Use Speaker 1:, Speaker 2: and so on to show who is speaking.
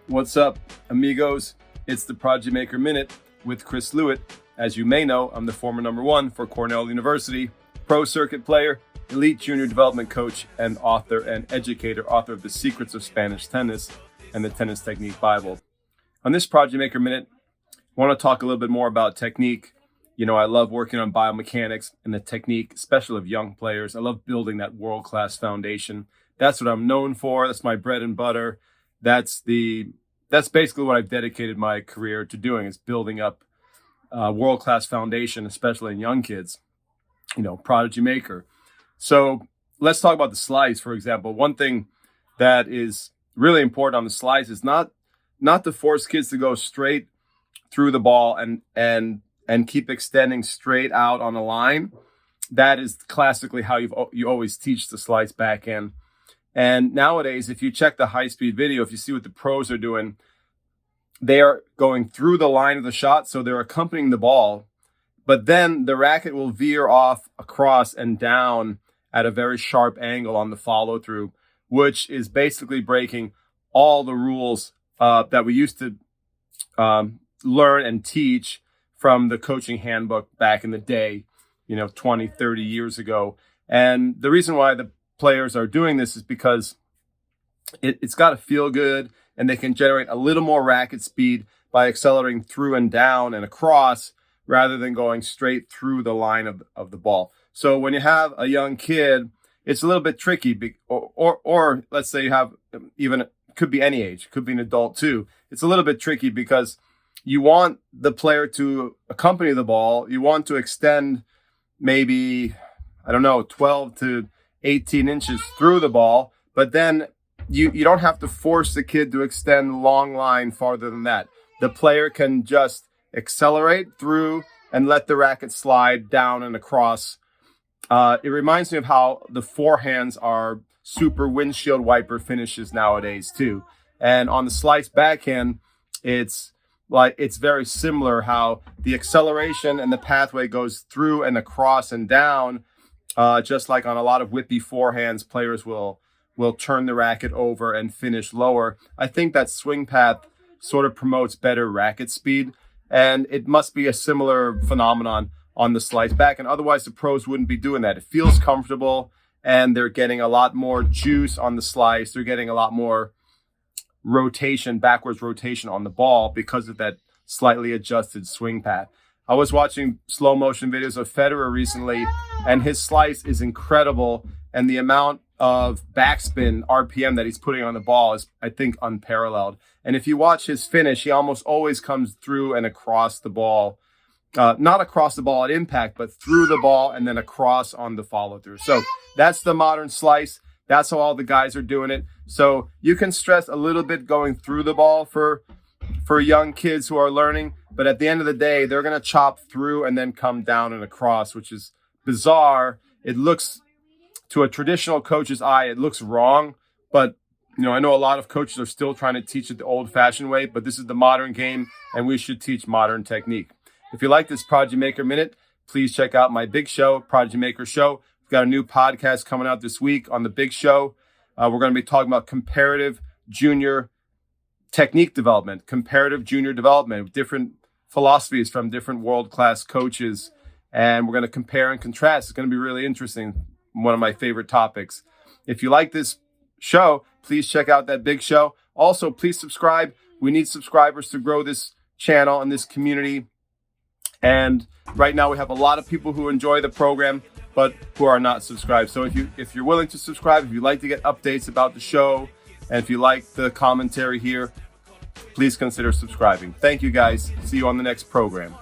Speaker 1: What's up, amigos? It's the Prodigy Maker Minute with Chris Lewitt. As you may know, I'm the former #1 for Cornell University, pro circuit player, elite junior development coach, and author and educator, author of The Secrets of Spanish Tennis and the Tennis Technique Bible. On this Prodigy Maker Minute, I want to talk a little bit more about technique. You know, I love working on biomechanics and the technique, especially of young players. I love building that world-class foundation. That's what I'm known for. That's my bread and butter. That's basically what I've dedicated my career to doing, is building up a world-class foundation, especially in young kids, you know, Prodigy Maker. So let's talk about the slice, for example. One thing that is really important on the slice is not to force kids to go straight through the ball and keep extending straight out on a line. That is classically how you always teach the slice backhand. And nowadays, if you check the high-speed video, if you see what the pros are doing, they are going through the line of the shot, so they're accompanying the ball, but then the racket will veer off across and down at a very sharp angle on the follow-through, which is basically breaking all the rules that we used to learn and teach from the coaching handbook back in the day, 20, 30 years ago. And the reason why the players are doing this is because it's got to feel good, and they can generate a little more racket speed by accelerating through and down and across rather than going straight through the line of the ball. So when you have a young kid, it's a little bit tricky, or let's say you have could be any age, could be an adult too. It's a little bit tricky because you want the player to accompany the ball. You want to extend maybe, 12 to 18 inches through the ball, but then you don't have to force the kid to extend the long line farther than that. The player can just accelerate through and let the racket slide down and across. It reminds me of how the forehands are super windshield wiper finishes nowadays too. And on the slice backhand, it's very similar, how the acceleration and the pathway goes through and across and down. Just like on a lot of whippy forehands, players will turn the racket over and finish lower. I think that swing path sort of promotes better racket speed, and it must be a similar phenomenon on the slice back, and otherwise the pros wouldn't be doing that. It feels comfortable, and they're getting a lot more juice on the slice. They're getting a lot more backwards rotation on the ball because of that slightly adjusted swing path. I was watching slow motion videos of Federer recently, and his slice is incredible. And the amount of backspin RPM that he's putting on the ball is, I think, unparalleled. And if you watch his finish, he almost always comes through and across the ball, not across the ball at impact, but through the ball and then across on the follow through. So that's the modern slice. That's how all the guys are doing it. So you can stress a little bit going through the ball for young kids who are learning, but at the end of the day, they're going to chop through and then come down and across, which is bizarre. It looks, to a traditional coach's eye, it looks wrong, but I know a lot of coaches are still trying to teach it the old-fashioned way, but this is the modern game, and we should teach modern technique. If you like this Prodigy Maker Minute, please check out my big show, Prodigy Maker Show. We've got a new podcast coming out this week on the big show. We're going to be talking about comparative junior technique development, comparative junior development, different philosophies from different world-class coaches. And we're going to compare and contrast. It's going to be really interesting. One of my favorite topics. If you like this show, please check out that big show. Also, please subscribe. We need subscribers to grow this channel and this community. And right now we have a lot of people who enjoy the program, but who are not subscribed. So if you're willing to subscribe, if you'd like to get updates about the show, and if you like the commentary here, please consider subscribing. Thank you, guys. See you on the next program.